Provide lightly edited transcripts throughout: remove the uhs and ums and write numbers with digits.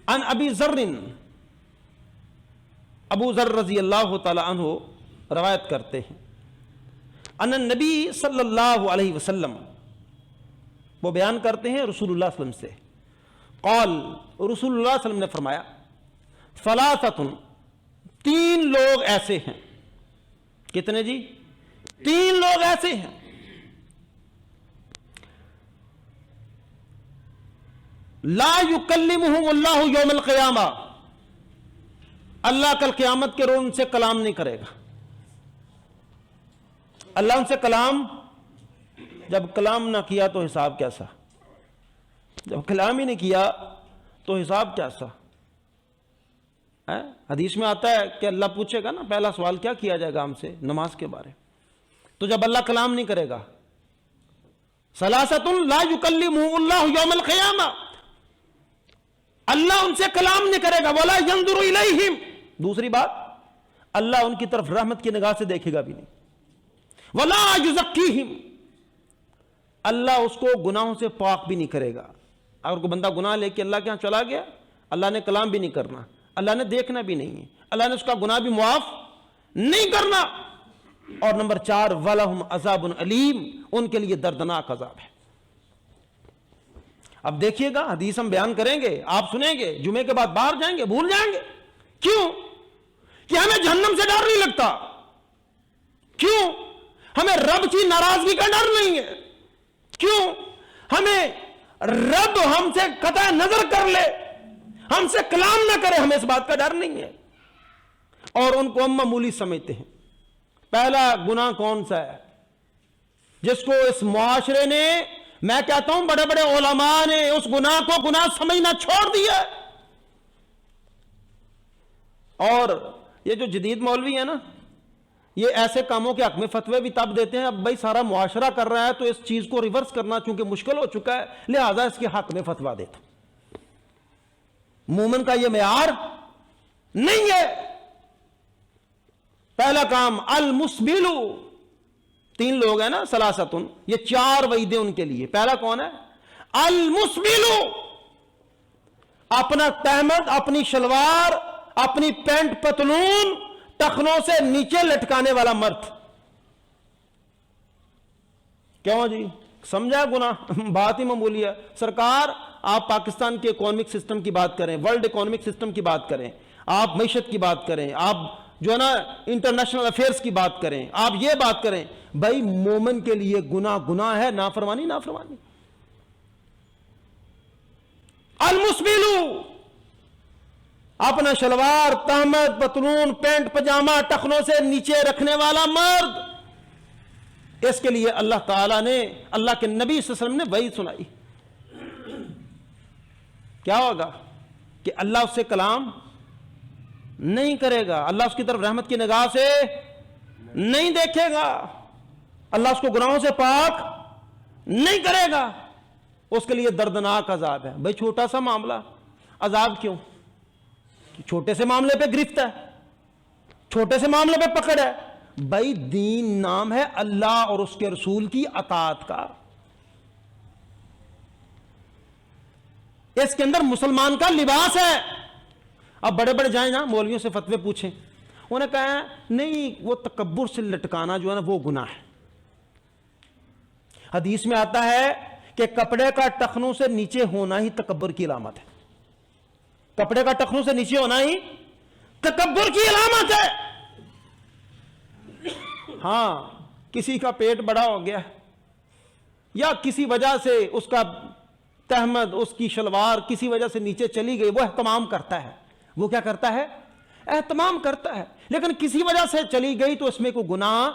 عن ابی ذر، ابو ذر رضی اللہ تعالی عنہ روایت کرتے ہیں، ان النبی صلی اللہ علیہ وسلم، وہ بیان کرتے ہیں رسول اللہ صلی اللہ علیہ وسلم سے، قال، رسول اللہ صلی اللہ علیہ وسلم نے فرمایا، ثلاثۃ، تین لوگ ایسے ہیں، کتنے جی؟ تین لوگ ایسے ہیں، لا یکلمہم اللہ یوم القیامہ، اللہ کل قیامت کے روز ان سے کلام نہیں کرے گا۔ اللہ ان سے کلام، جب کلام نہ کیا تو حساب کیسا؟ جب کلام ہی نہیں کیا تو حساب کیسا؟ حدیث میں آتا ہے کہ اللہ پوچھے گا نا، پہلا سوال کیا کیا جائے گا ہم سے؟ نماز کے بارے۔ تو جب اللہ کلام نہیں کرے گا، ثلاثۃ لا یکلمہم اللہ یوم القیامہ، اللہ ان سے کلام نہیں کرے گا، ولا ینظر الیہم، دوسری بات اللہ ان کی طرف رحمت کی نگاہ سے دیکھے گا بھی نہیں، ولا یزکیہم، اللہ اس کو گناہوں سے پاک بھی نہیں کرے گا۔ اگر کوئی بندہ گناہ لے کے اللہ کے ہاں چلا گیا، اللہ نے کلام بھی نہیں کرنا، اللہ نے دیکھنا بھی نہیں ہے، اللہ نے اس کا گناہ بھی معاف نہیں کرنا۔ اور نمبر 4، وَلَهُمْ عَذَابٌ أَلِيمٌ، ان کے لیے دردناک عذاب ہے۔ اب دیکھیے گا، حدیث ہم بیان کریں گے، آپ سنیں گے، جمعے کے بعد باہر جائیں گے، بھول جائیں گے۔ کیوں؟ کہ ہمیں جہنم سے ڈر نہیں لگتا۔ کیوں؟ ہمیں رب کی ناراضگی کا ڈر نہیں ہے۔ کیوں؟ ہمیں رب ہم سے قطع نظر کر لے، ہم سے کلام نہ کرے، ہمیں اس بات کا ڈر نہیں ہے۔ اور ان کو ہم معمولی سمجھتے ہیں۔ پہلا گناہ کون سا ہے جس کو اس معاشرے نے، میں کہتا ہوں بڑے بڑے علماء نے اس گناہ کو گناہ سمجھنا چھوڑ دیا۔ اور یہ جو جدید مولوی ہیں نا، یہ ایسے کاموں کے حق میں فتوے بھی تب دیتے ہیں، اب بھائی سارا معاشرہ کر رہا ہے تو اس چیز کو ریورس کرنا چونکہ مشکل ہو چکا ہے، لہذا اس کے حق میں فتویٰ دیتا۔ مومن کا یہ معیار نہیں ہے۔ پہلا کام المسبل، تین لوگ ہیں نا، ثلاثۃ، یہ 4 وعیدیں ان کے لیے۔ پہلا کون ہے؟ المسبل، اپنا تہمد، اپنی شلوار، اپنی پینٹ پتلون ٹخنوں سے نیچے لٹکانے والا مرد۔ کیوں جی؟ سمجھا گناہ؟ بات ہی معمولی ہے۔ سرکار آپ پاکستان کے اکانومک سسٹم کی بات کریں، ورلڈ اکانومک سسٹم کی بات کریں، آپ معیشت کی بات کریں، آپ جو ہے نا انٹرنیشنل افیئرز کی بات کریں، آپ یہ بات کریں، بھائی مومن کے لیے گناہ گناہ ہے، نافرمانی نافرمانی۔ المسبل، اپنا شلوار، تہمد، پتلون، پینٹ پجامہ ٹخنوں سے نیچے رکھنے والا مرد، اس کے لیے اللہ تعالیٰ نے، اللہ کے نبی صلی اللہ علیہ وسلم نے وعید سنائی۔ کیا ہوگا؟ کہ اللہ اس سے کلام نہیں کرے گا، اللہ اس کی طرف رحمت کی نگاہ سے نہیں دیکھے گا، اللہ اس کو گناہوں سے پاک نہیں کرے گا، اس کے لیے دردناک عذاب ہے۔ بھائی چھوٹا سا معاملہ، عذاب کیوں؟ چھوٹے سے معاملے پہ گرفت ہے، چھوٹے سے معاملے پہ پکڑ ہے۔ بھائی دین نام ہے اللہ اور اس کے رسول کی اطاعت کا، اس کے اندر مسلمان کا لباس ہے۔ اب بڑے بڑے جائیں نا مولویوں سے فتوے پوچھیں، انہوں نے کہا نہیں وہ تکبر سے لٹکانا جو ہے نا وہ گناہ ہے۔ حدیث میں آتا ہے کہ کپڑے کا ٹخنوں سے نیچے ہونا ہی تکبر کی علامت ہے۔ کپڑے کا ٹخنوں سے نیچے ہونا ہی تکبر کی علامت ہے۔ ہاں کسی کا پیٹ بڑا ہو گیا یا کسی وجہ سے اس کا تہمد، اس کی شلوار کسی وجہ سے نیچے چلی گئی، وہ اہتمام کرتا ہے۔ وہ کیا کرتا ہے؟ اہتمام کرتا ہے، لیکن کسی وجہ سے چلی گئی تو اس میں کوئی گناہ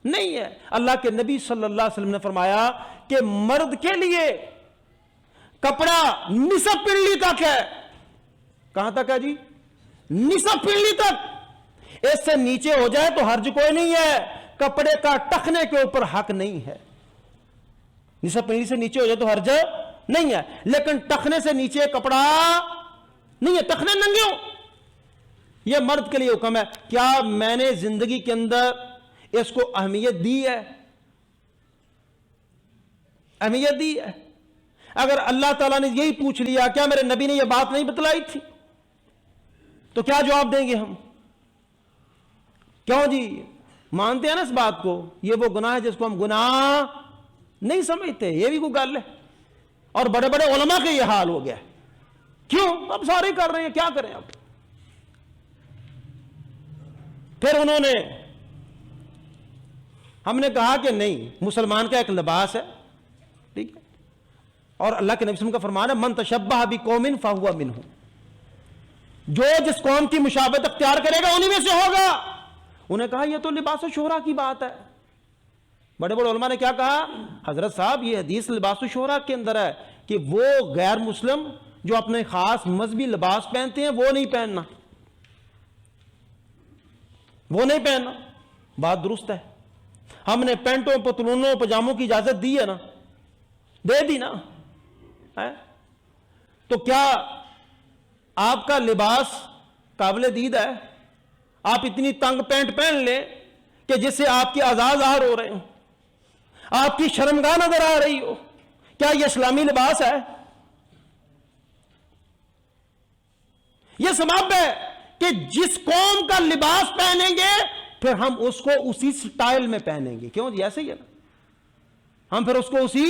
نہیں ہے۔ اللہ کے نبی صلی اللہ علیہ وسلم نے فرمایا کہ مرد کے لیے کپڑا نصف پنڈلی تک ہے۔ کہاں تک ہے جی؟ نصف پنڈلی تک۔ اس سے نیچے ہو جائے تو حرج کوئی نہیں ہے، کپڑے کا ٹخنے کے اوپر حق نہیں ہے۔ نصف پنڈلی سے نیچے ہو جائے تو حرج نہیں ہے، لیکن ٹخنے سے نیچے کپڑا نہیں ہے، ٹخنے ننگے ہو، یہ مرد کے لیے حکم ہے۔ کیا میں نے زندگی کے اندر اس کو اہمیت دی ہے؟ اہمیت دی ہے؟ اگر اللہ تعالیٰ نے یہی پوچھ لیا کیا میرے نبی نے یہ بات نہیں بتلائی تھی، تو کیا جواب دیں گے ہم؟ کیوں جی مانتے ہیں نا اس بات کو، یہ وہ گناہ ہے جس کو ہم گناہ نہیں سمجھتے، یہ بھی کوئی گل ہے؟ اور بڑے بڑے علماء کے یہ حال ہو گیا ہے، کیوں؟ اب سارے کر رہے ہیں، کیا کریں اب؟ پھر انہوں نے، ہم نے کہا کہ نہیں، مسلمان کا ایک لباس ہے، ٹھیک ہے، اور اللہ کے نبی صلی اللہ علیہ وسلم کا فرمان ہے من تشبہ بقوم فہو منہم، جو جس قوم کی مشابہت اختیار کرے گا انہی میں سے ہوگا۔ انہیں کہا یہ تو لباس الشہرا کی بات ہے۔ بڑے بڑے علماء نے کیا کہا؟ حضرت صاحب یہ حدیث لباس الشہرا کے اندر ہے کہ وہ غیر مسلم جو اپنے خاص مذہبی لباس پہنتے ہیں وہ نہیں پہننا، وہ نہیں پہننا۔ بات درست ہے، ہم نے پینٹوں پتلونوں پجاموں کی اجازت دی ہے نا، دے دی نا، تو کیا آپ کا لباس قابل دید ہے؟ آپ اتنی تنگ پینٹ پہن لیں کہ جس سے آپ کی اعضاء ظاہر ہو رہے ہوں، آپ کی شرمگاہ نظر آ رہی ہو، کیا یہ اسلامی لباس ہے؟ یہ سبب ہے کہ جس قوم کا لباس پہنیں گے پھر ہم اس کو اسی سٹائل میں پہنیں گے۔ کیوں جی ایسے ہی ہے نا، ہم پھر اس کو اسی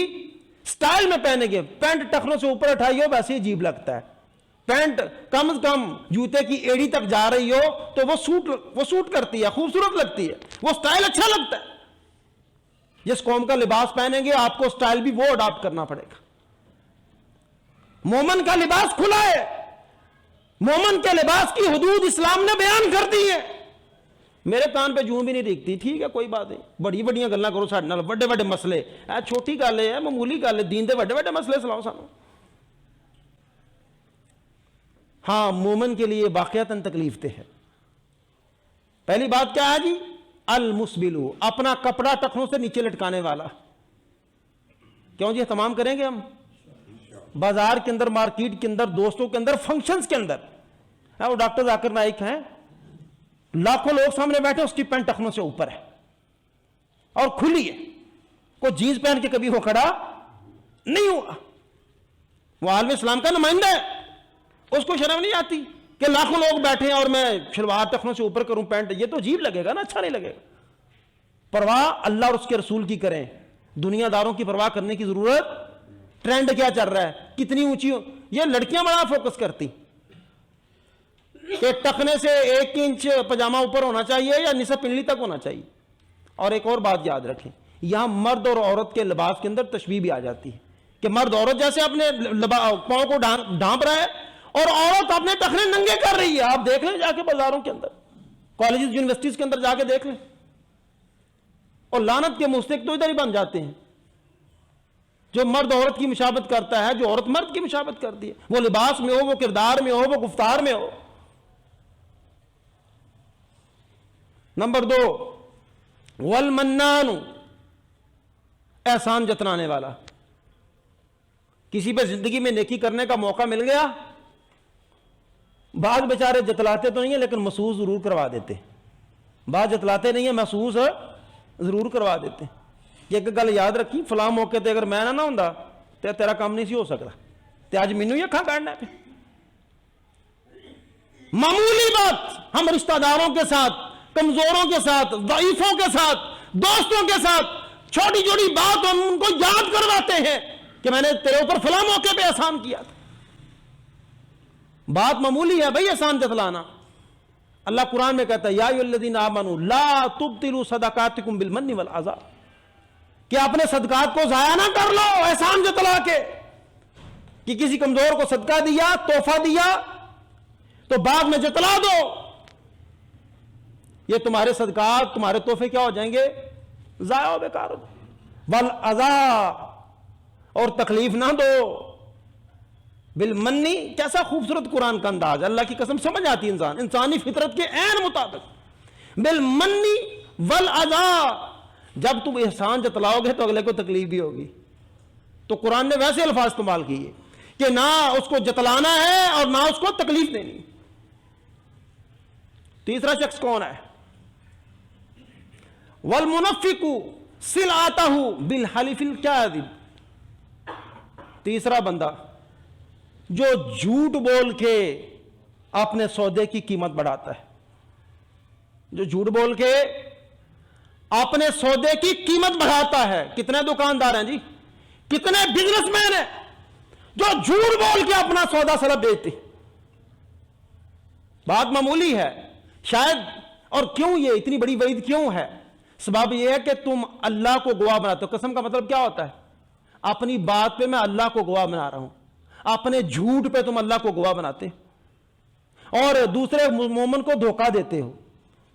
سٹائل میں پہنیں گے۔ پینٹ ٹخنوں سے اوپر اٹھائی ہو ویسے عجیب لگتا ہے، پینٹ کم از کم جوتے کی ایڑی تک جا رہی ہو تو وہ سوٹ کرتی ہے، خوبصورت لگتی ہے، وہ سٹائل اچھا لگتا ہے۔ جس قوم کا لباس پہنیں گے آپ کو سٹائل بھی وہ اڈاپٹ کرنا پڑے گا۔ مومن کا لباس کھلا ہے، مومن کے لباس کی حدود اسلام نے بیان کر دی ہے۔ میرے کان پہ جوں بھی نہیں دیکھتی، ٹھیک ہے کوئی بات نہیں، بڑی بڑیاں گلاں کرو ساڈے نال، بڑے بڑے مسئلے، چھوٹی گل ہے، معمولی گل ہے، دین دے بڑے بڑے مسئلے سناؤ سانو۔ ہاں مومن کے لیے واقعتاً تکلیف دہ ہے۔ پہلی بات کیا ہے جی؟ المسبلو، اپنا کپڑا ٹخنوں سے نیچے لٹکانے والا۔ کیوں جی اہتمام کریں گے ہم بازار کے اندر، مارکیٹ کے اندر، دوستوں کے اندر، فنکشنز کے اندر۔ وہ ڈاکٹر ذاکر نائک ہیں، لاکھوں لوگ سامنے بیٹھے، اس کی پینٹ ٹخنوں سے اوپر ہے اور کھلی ہے، کوئی جینز پہن کے کبھی وہ کھڑا نہیں ہوا، وہ عالم اسلام کا نمائندہ ہے، اس کو شرم نہیں آتی کہ لاکھوں لوگ بیٹھے ہیں اور میں شلوار ٹخنوں سے اوپر کروں پینٹ؟ یہ تو عجیب لگے گا نا، اچھا نہیں لگے گا۔ پرواہ اللہ اور اس کے رسول کی کریں، دنیا داروں کی پرواہ کرنے کی ضرورت۔ ٹرینڈ کیا چل رہا ہے، کتنی اونچی، یہ لڑکیاں بڑا فوکس کرتی کہ ٹخنے سے 1 انچ پجامہ اوپر ہونا چاہیے یا نصف پنڈلی تک ہونا چاہیے۔ اور ایک اور بات یاد رکھیں، یہاں مرد اور عورت کے لباس کے اندر تشبیہ بھی آ جاتی ہے کہ مرد عورت جیسے اپنے پاؤں کو ڈھانپ رہا ہے اور عورت اپنے ٹخنے ننگے کر رہی ہے۔ آپ دیکھ لیں جا کے بازاروں کے اندر، کالجز یونیورسٹیز کے اندر جا کے دیکھ لیں، اور لعنت کے مستحق تو ادھر ہی بن جاتے ہیں۔ جو مرد عورت کی مشابہت کرتا ہے، جو عورت مرد کی مشابہت کرتی ہے، وہ لباس میں ہو، وہ کردار میں ہو، وہ گفتار میں ہو۔ نمبر 2، والمنان، احسان جتلانے والا۔ کسی پہ زندگی میں نیکی کرنے کا موقع مل گیا، بعض بیچارے جتلاتے تو نہیں ہیں لیکن محسوس ضرور کروا دیتے، بعض جتلاتے نہیں ہیں محسوس ضرور کروا دیتے۔ ایک گل یاد رکھی، فلاں موقع تے اگر میں نہ ہوندا تے تیرا کام نہیں سی ہو سکتا، تے آج مینوں ہی اکھاں کاڑنا پہ۔ معمولی بات ہم رشتہ داروں کے ساتھ، کمزوروں کے ساتھ، ضعیفوں کے ساتھ، دوستوں کے ساتھ، چھوٹی چھوٹی بات ہم ان کو یاد کرواتے ہیں کہ میں نے تیرے اوپر فلاں موقع پہ احسان کیا تھا۔ بات معمولی ہے بھئی احسان جتلانا۔ اللہ قرآن میں کہتا ہے یا ایھا الذین آمنوا لا تبطلوا صدقاتکم بالمن والعذا، کہ اپنے صدقات کو ضائع نہ کر لو احسان جتلا کے، کہ کسی کمزور کو صدقہ دیا، تحفہ دیا تو بعد میں جتلا دو، یہ تمہارے صدقات، تمہارے تحفے کیا ہو جائیں گے؟ ضائع و بیکار ہو جائیں گے۔ والعذا، اور تکلیف نہ دو۔ بالمنی، کیسا خوبصورت قرآن کا انداز، اللہ کی قسم سمجھ آتی انسانی فطرت کے عین مطابق۔ بالمنی والعذا، جب تم احسان جتلاؤ گے تو اگلے کو تکلیف بھی ہوگی۔ تو قرآن نے ویسے الفاظ استعمال کیے کہ نہ اس کو جتلانا ہے اور نہ اس کو تکلیف دینی۔ تیسرا شخص کون ہے؟ والمنفق سلعتہ بالحلف الکاذب، تیسرا بندہ جو جھوٹ بول کے اپنے سودے کی قیمت بڑھاتا ہے، جو جھوٹ بول کے اپنے سودے کی قیمت بڑھاتا ہے. کتنے دکاندار ہیں جی، کتنے بزنس مین ہیں جو جھوٹ بول کے اپنا سودا سلب بیچتے. بات معمولی ہے شاید. اور کیوں یہ اتنی بڑی وعید کیوں ہے؟ سبب یہ ہے کہ تم اللہ کو گواہ بناتے ہو. قسم کا مطلب کیا ہوتا ہے؟ اپنی بات پہ میں اللہ کو گواہ بنا رہا ہوں، اپنے جھوٹ پہ تم اللہ کو گواہ بناتے اور دوسرے مومن کو دھوکہ دیتے ہو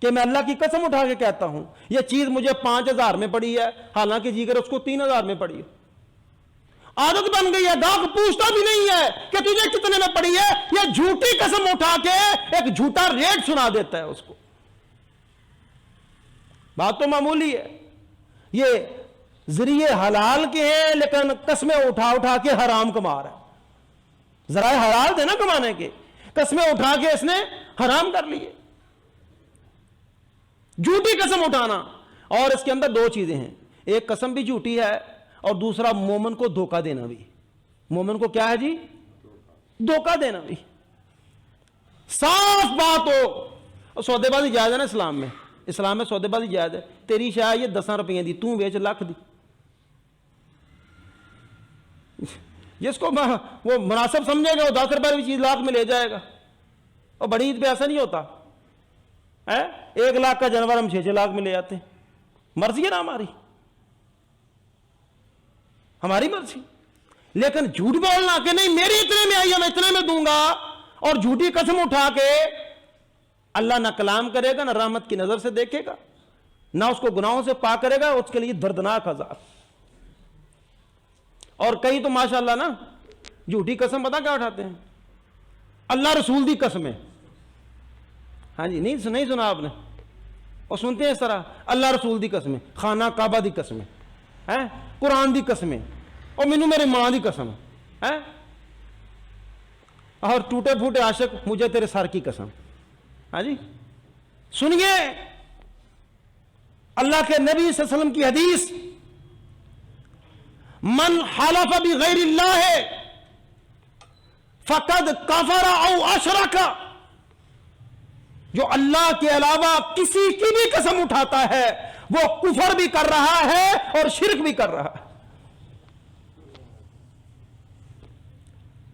کہ میں اللہ کی قسم اٹھا کے کہتا ہوں یہ چیز مجھے 5,000 میں پڑی ہے، حالانکہ جیگر اس کو 3,000 میں پڑی ہے. عادت بن گئی ہے، گاہک پوچھتا بھی نہیں ہے کہ تجھے کتنے میں پڑی ہے، یہ جھوٹی قسم اٹھا کے ایک جھوٹا ریٹ سنا دیتا ہے اس کو. بات تو معمولی ہے. یہ ذریعے حلال کے ہیں لیکن قسمیں اٹھا اٹھا کے حرام کما رہا ہے. ذرائع حلال تھے نا کمانے کے، قسمیں اٹھا کے اس نے حرام کر لیے. جھوٹی قسم اٹھانا. اور اس کے اندر دو چیزیں ہیں، ایک قسم بھی جھوٹی ہے اور دوسرا مومن کو دھوکہ دینا بھی. مومن کو کیا ہے جی؟ دھوکہ دینا بھی. صاف بات ہو. سودے بازی جائز ہے نا اسلام میں؟ اسلام میں سودے بازی جائز ہے. تیری شاید یہ 10 روپیے دی، تو بیچ لاکھ دی. جس کو وہ مناسب سمجھے گا وہ 10 روپے کی چیز لاکھ میں لے جائے گا. اور بڑی عید پہ ایسا نہیں ہوتا. 1 لاکھ کا جانور ہم 6 لاکھ میں لے آتے ہیں. مرضی ہے نا ہماری، ہماری مرضی. لیکن جھوٹ بولنا کہ نہیں میری اتنے میں آئی ہے میں اتنے میں دوں گا، اور جھوٹی قسم اٹھا کے اللہ نہ کلام کرے گا، نہ رحمت کی نظر سے دیکھے گا، نہ اس کو گناہوں سے پاک کرے گا. اس کے لیے دردناک عذاب. اور کئی تو ماشاءاللہ نا جھوٹی قسم پتہ کیا اٹھاتے ہیں؟ اللہ رسول دی قسمیں. ہاں جی، نہیں سنا آپ نے؟ اور سنتے ہیں اس طرح اللہ رسول دی قسمیں، خانہ کعبہ دی قسمیں، قرآن دی قسمیں، اور مینوں میرے ماں دی قسم ہے، اور ٹوٹے پھوٹے عاشق مجھے تیرے سر کی قسم. ہاں جی سنیے اللہ کے نبی صلی اللہ علیہ وسلم کی حدیث، من حلف بغیر اللہ فقد کفر او اشرک. جو اللہ کے علاوہ کسی کی بھی قسم اٹھاتا ہے وہ کفر بھی کر رہا ہے اور شرک بھی کر رہا ہے.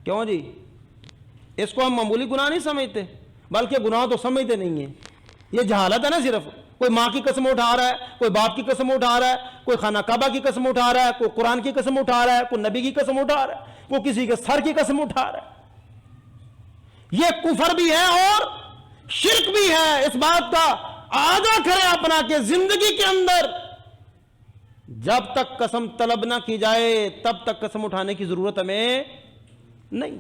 کیوں جی؟ اس کو ہم معمولی گناہ نہیں سمجھتے، بلکہ گناہ تو سمجھتے نہیں ہیں. یہ جہالت ہے نا. صرف کوئی ماں کی قسم اٹھا رہا ہے، کوئی باپ کی قسم اٹھا رہا ہے، کوئی خانہ کعبہ کی قسم اٹھا رہا ہے، کوئی قرآن کی قسم اٹھا رہا ہے، کوئی نبی کی قسم اٹھا رہا ہے، کوئی کسی کے سر کی قسم اٹھا رہا ہے. یہ کفر بھی ہے اور شرک بھی ہے. اس بات کا آگاہ کرے اپنا کہ زندگی کے اندر جب تک قسم طلب نہ کی جائے تب تک قسم اٹھانے کی ضرورت ہمیں نہیں.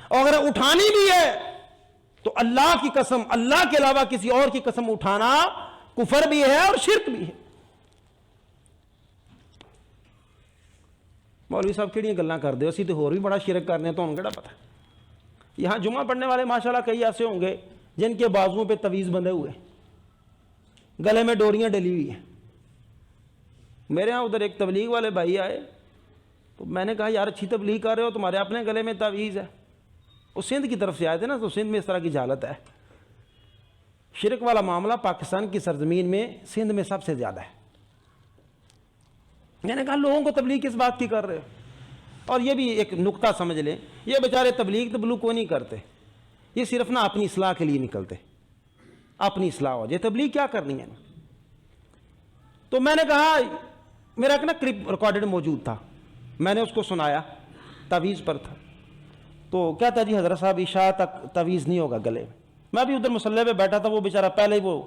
اور اگر اٹھانی بھی ہے تو اللہ کی قسم، اللہ کے علاوہ کسی اور کی قسم اٹھانا کفر بھی ہے اور شرک بھی ہے. مولوی صاحب کیڑیاں گلاں کر دے، اسی تو اور بھی بڑا شرک کرنے تو کیڑا پتہ. یہاں جمعہ پڑھنے والے ماشاءاللہ کئی ایسے ہوں گے جن کے بازوؤں پہ تویز بندھے ہوئے، گلے میں ڈوریاں ڈلی ہوئی ہیں. میرے ہاں ادھر ایک تبلیغ والے بھائی آئے تو میں نے کہا یار اچھی تبلیغ کر رہے ہو، تمہارے اپنے گلے میں تعویذ ہے. وہ سندھ کی طرف سے آئے تھے نا، تو سندھ میں اس طرح کی جہالت ہے. شرک والا معاملہ پاکستان کی سرزمین میں سندھ میں سب سے زیادہ ہے. میں نے کہا لوگوں کو تبلیغ کس بات کی کر رہے ہو؟ اور یہ بھی ایک نقطہ سمجھ لیں، یہ بیچارے تبلیغ کوئی نہیں کرتے، یہ صرف نا اپنی اصلاح کے لیے نکلتے، اپنی اصلاح ہو جائے. تبلیغ کیا کرنی ہے نا. تو میں نے کہا میرا ایک نا کلپ ریکارڈڈ موجود تھا، میں نے اس کو سنایا، تعویذ پر تھا. تو کیا تھا جی حضرت صاحب عشاء تک تعویذ نہیں ہوگا گلے میں. میں بھی ادھر مصلی پہ بیٹھا تھا، وہ بیچارہ پہلے ہی وہ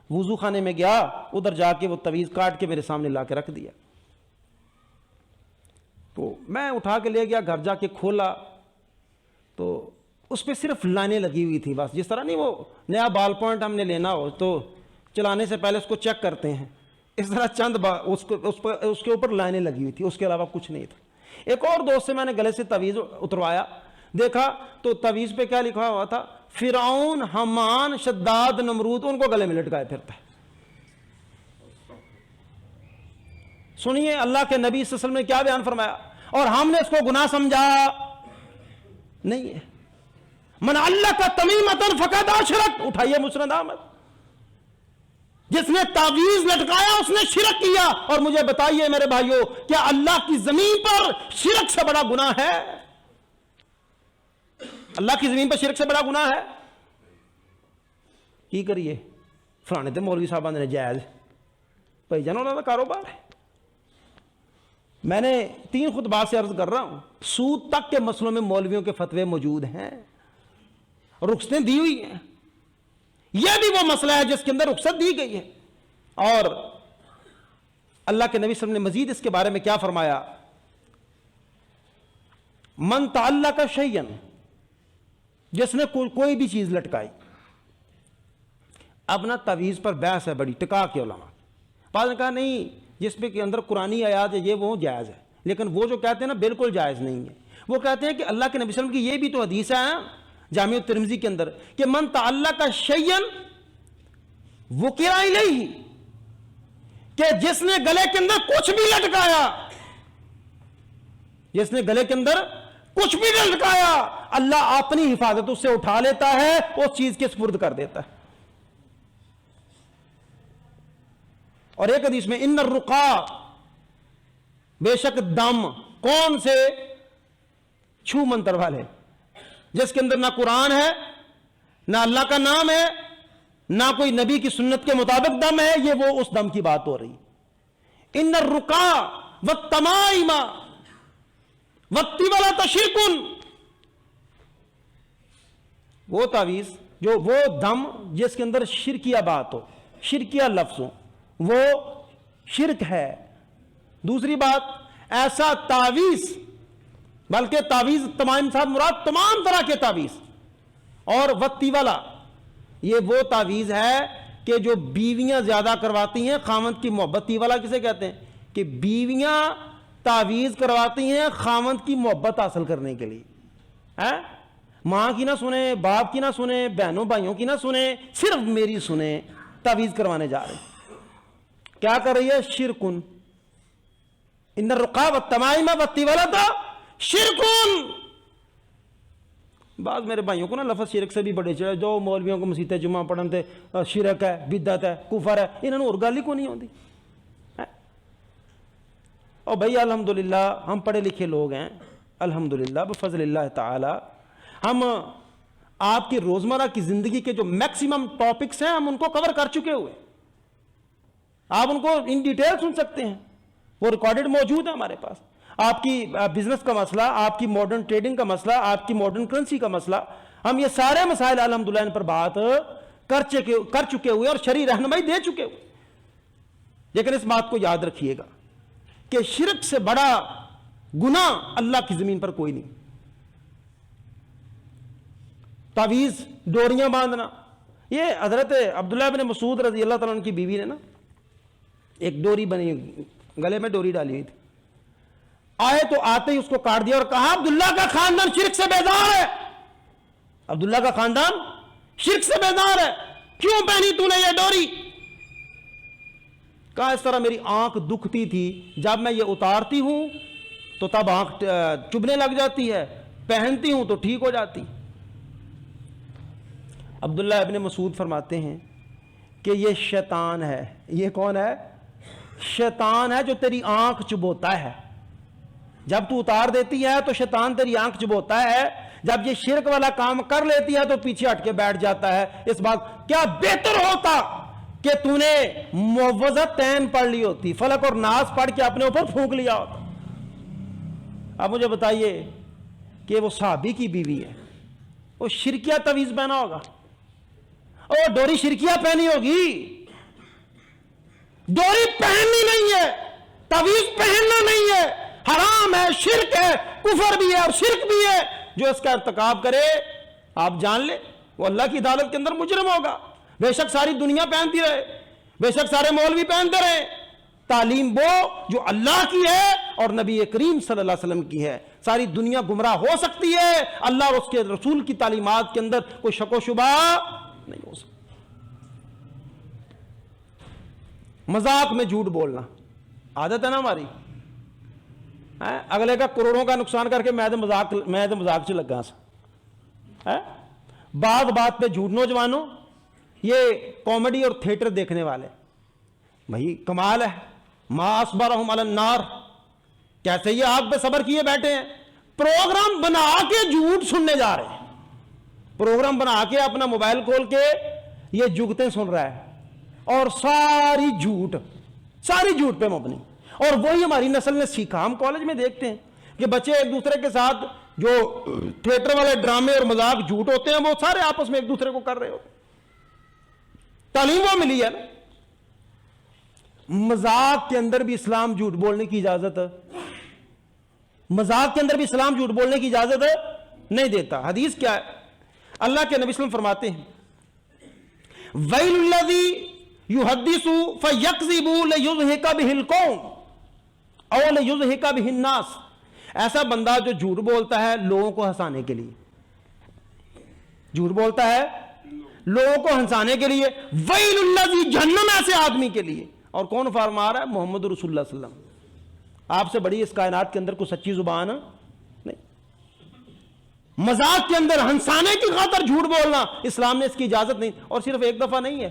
وضو خانے میں گیا، ادھر جا کے وہ تعویذ کاٹ کے میرے سامنے لا کے رکھ دیا. تو میں اٹھا کے لے گیا، گھر جا کے کھولا تو اس پہ صرف لائنیں لگی ہوئی تھی بس. جس طرح نہیں وہ نیا بال پوائنٹ ہم نے لینا ہو تو چلانے سے پہلے اس کو چیک کرتے ہیں، اس طرح چند اس کے اوپر لائنیں لگی ہوئی تھی، اس کے علاوہ کچھ نہیں تھا. ایک اور دوست سے میں نے گلے سے تعویذ اتروایا، دیکھا تو تعویذ پہ کیا لکھا ہوا تھا، فرعون، حمان، شداد، نمرود، ان کو گلے میں لٹکائے پھرتا ہے. سنیے اللہ کے نبی صلی اللہ علیہ وسلم نے کیا بیان فرمایا، اور ہم نے اس کو گناہ سمجھا نہیں ہے. من علق تمیمۃ فقد اشرک، اٹھائیے مسند احمد. جس نے تعویذ لٹکایا اس نے شرک کیا. اور مجھے بتائیے میرے بھائیوں، کیا اللہ کی زمین پر شرک سے بڑا گناہ ہے؟ اللہ کی زمین پر شرک سے بڑا گناہ ہے؟ کی کریے فلانے تے مولوی صاحب نے جائز، بھائی جان انہوں کا کاروبار ہے. میں نے 3 خطبات سے عرض کر رہا ہوں، سود تک کے مسئلوں میں مولویوں کے فتوے موجود ہیں، رخصتیں دی ہوئی ہیں. یہ بھی وہ مسئلہ ہے جس کے اندر رخصت دی گئی ہے. اور اللہ کے نبی صلی اللہ علیہ وسلم نے مزید اس کے بارے میں کیا فرمایا؟ من تعلق شیئا، جس نے کوئی بھی چیز لٹکائی. اپنا تعویذ پر بحث ہے بڑی، ٹکا کے علماء. بعض نے کہا نہیں جس پہ کے اندر قرآنی آیات ہے یہ وہ جائز ہے، لیکن وہ جو کہتے ہیں نا بالکل جائز نہیں ہے. وہ کہتے ہیں کہ اللہ کے نبی صلی اللہ علیہ وسلم کی یہ بھی تو حدیث ہے جامع الترمذی کے اندر کہ من تعلق شیئا وکر الیہ، کہ جس نے گلے کے اندر کچھ بھی لٹکایا، جس نے گلے کے اندر کچھ بھی لٹکایا، اللہ اپنی حفاظت اس سے اٹھا لیتا ہے، اس چیز کے سپرد کر دیتا ہے. اور ایک حدیث میں ان الرقا، بے شک دم، کون سے؟ چھو منتر والے، جس کے اندر نہ قرآن ہے، نہ اللہ کا نام ہے، نہ کوئی نبی کی سنت کے مطابق دم ہے. یہ وہ اس دم کی بات ہو رہی. ان الرقا والتمائم والطول شرک، وہ تعویذ جو وہ دم جس کے اندر شرکیہ بات ہو، شرکیہ لفظ ہو، وہ شرک ہے. دوسری بات، ایسا تعویذ، بلکہ تعویذ تمام صاحب مراد تمام طرح کے تعویذ. اور وتی والا، یہ وہ تعویذ ہے کہ جو بیویاں زیادہ کرواتی ہیں خاوند کی محبت. تی والا کسے کہتے ہیں؟ کہ بیویاں تعویذ کرواتی ہیں خاوند کی محبت حاصل کرنے کے لیے. ماں کی نہ سنیں، باپ کی نہ سنیں، بہنوں بھائیوں کی نہ سنیں، صرف میری سنیں. تعویذ کروانے جا رہے ہیں. کیا کر رہی ہے؟ شرکن. ان الرقا والتمائم والطول شرکن. بعض میرے بھائیوں کو نا لفظ شرک سے بھی بڑے چڑھے، جو مولویوں کو مسیطے جمعہ پڑھن تے شرک ہے، بدعت ہے، کفر ہے، انہوں نے اور گل ہی کو نہیں ہوتی. اور بھائی الحمدللہ ہم پڑھے لکھے لوگ ہیں، الحمدللہ بفضل اللہ تعالی. ہم آپ کی روزمرہ کی زندگی کے جو میکسیمم ٹاپکس ہیں ہم ان کو کور کر چکے ہوئے. آپ ان کو ان ڈیٹیل سن سکتے ہیں، وہ ریکارڈڈ موجود ہے ہمارے پاس. آپ کی بزنس کا مسئلہ، آپ کی ماڈرن ٹریڈنگ کا مسئلہ، آپ کی ماڈرن کرنسی کا مسئلہ، ہم یہ سارے مسائل الحمدللہ ان پر بات کر چکے ہوئے اور شرعی رہنمائی دے چکے ہوئے. لیکن اس بات کو یاد رکھیے گا کہ شرک سے بڑا گناہ اللہ کی زمین پر کوئی نہیں. تعویذ، ڈوریاں باندھنا، یہ حضرت عبداللہ بن مسعود رضی اللہ تعالیٰ عنہ کی بیوی نے نا ایک ڈوری بنی، گلے میں ڈوری ڈالی ہوئی تھی. آئے تو آتے ہی اس کو کاٹ دیا اور کہا عبداللہ کا خاندان شرک سے بیزار ہے، عبداللہ کا خاندان شرک سے بیزار ہے، کیوں پہنی تو نے یہ ڈوری؟ کہا اس طرح میری آنکھ دکھتی تھی، جب میں یہ اتارتی ہوں تو تب آنکھ چبھنے لگ جاتی ہے، پہنتی ہوں تو ٹھیک ہو جاتی. عبداللہ ابن مسعود فرماتے ہیں کہ یہ شیطان ہے. یہ کون ہے؟ شیطان ہے جو تیری آنکھ چبوتا ہے. جب تو اتار دیتی ہے تو شیطان تیری آنکھ چبوتا ہے، جب یہ شرک والا کام کر لیتی ہے تو پیچھے ہٹ کے بیٹھ جاتا ہے. اس بات کیا بہتر ہوتا کہ تو نے معوذتین پڑھ لی ہوتی، فلق اور ناس پڑھ کے اپنے اوپر پھونک لیا ہوتا. اب مجھے بتائیے کہ وہ صحابی کی بیوی ہے، وہ شرکیہ تعویذ پہنا ہوگا، اور ڈوری شرکیہ پہنی ہوگی. ڈوری پہننی نہیں ہے، تعویذ پہننا نہیں ہے، حرام ہے، شرک ہے، کفر بھی ہے اور شرک بھی ہے. جو اس کا ارتکاب کرے آپ جان لے وہ اللہ کی عدالت کے اندر مجرم ہوگا. بے شک ساری دنیا پہنتی رہے، بے شک سارے مولوی پہنتے رہے، تعلیم وہ جو اللہ کی ہے اور نبی کریم صلی اللہ علیہ وسلم کی ہے. ساری دنیا گمراہ ہو سکتی ہے، اللہ اور اس کے رسول کی تعلیمات کے اندر کوئی شک و شبہ نہیں ہو سکتا. مذاق میں جھوٹ بولنا عادت ہے نا ہماری. اگلے کا کروڑوں کا نقصان کر کے میں تو مذاق سے لگا سا. بعض بات پہ جھوٹ. نوجوانوں یہ کامیڈی اور تھیٹر دیکھنے والے بھائی کمال ہے. ما اصبرہم علی النار, کیسے یہ آگ پہ صبر کیے بیٹھے ہیں. پروگرام بنا کے جھوٹ سننے جا رہے ہیں, پروگرام بنا کے اپنا موبائل کھول کے یہ جگتیں سن رہا ہے, اور ساری جھوٹ پہ مبنی. اور وہی ہماری نسل نے سیکھا. ہم کالج میں دیکھتے ہیں کہ بچے ایک دوسرے کے ساتھ جو تھیٹر والے ڈرامے اور مذاق جھوٹ ہوتے ہیں وہ سارے آپس میں ایک دوسرے کو کر رہے ہوتے ہیں. تعلیم وہ ملی ہے نا. مذاق کے اندر بھی اسلام جھوٹ بولنے کی اجازت ہے, مذاق کے اندر بھی اسلام جھوٹ بولنے کی اجازت نہیں دیتا. حدیث کیا ہے؟ اللہ کے نبی صلی اللہ علیہ وسلم فرماتے ہیں وَيْلُ الَّذِي يُحَدِّثُ فَيَكْذِبُ لِيُضْحِكَ بِهِ الْقَوْمَ أَوْ لِيُضْحِكَ بِهِ النَّاسَ. ایسا بندہ جو جھوٹ بولتا ہے لوگوں کو ہنسانے کے لیے, جھوٹ بولتا ہے لوگوں کو ہنسانے کے لیے. وَيْلُ الَّذِي, جہنم ایسے آدمی کے لیے. اور کون فرما رہا ہے؟ محمد رسول اللہ صلی اللہ علیہ وسلم. آپ سے بڑی اس کائنات کے اندر کوئی سچی زبان نہیں. مذاق کے اندر ہنسانے کی خاطر جھوٹ بولنا اسلام نے اس کی اجازت نہیں. اور صرف ایک دفعہ نہیں ہے,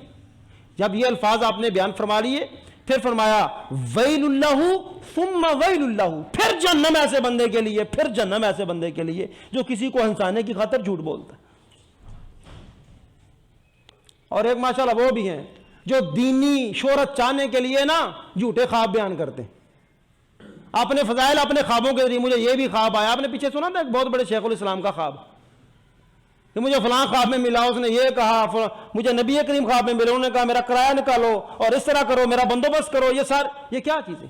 جب یہ الفاظ آپ نے بیان فرما لیے پھر فرمایا ویل اللہ ثم ویل اللہ, پھر جہنم ایسے بندے کے لیے, پھر جہنم ایسے بندے کے لیے جو کسی کو ہنسانے کی خاطر جھوٹ بولتا ہے. اور ایک ماشاءاللہ وہ بھی ہیں جو دینی شہرت چاہنے کے لیے نا جھوٹے خواب بیان کرتے ہیں. اپنے فضائل اپنے خوابوں کے ذریعے, مجھے یہ بھی خواب آیا. آپ نے پیچھے سنا تھا ایک بہت بڑے شیخ الاسلام کا خواب کہ مجھے فلاں خواب میں ملا, اس نے یہ کہا, مجھے نبی کریم خواب میں ملے, انہوں نے کہا میرا کرایہ نکالو اور اس طرح کرو, میرا بندوبست کرو. یہ کیا چیزیں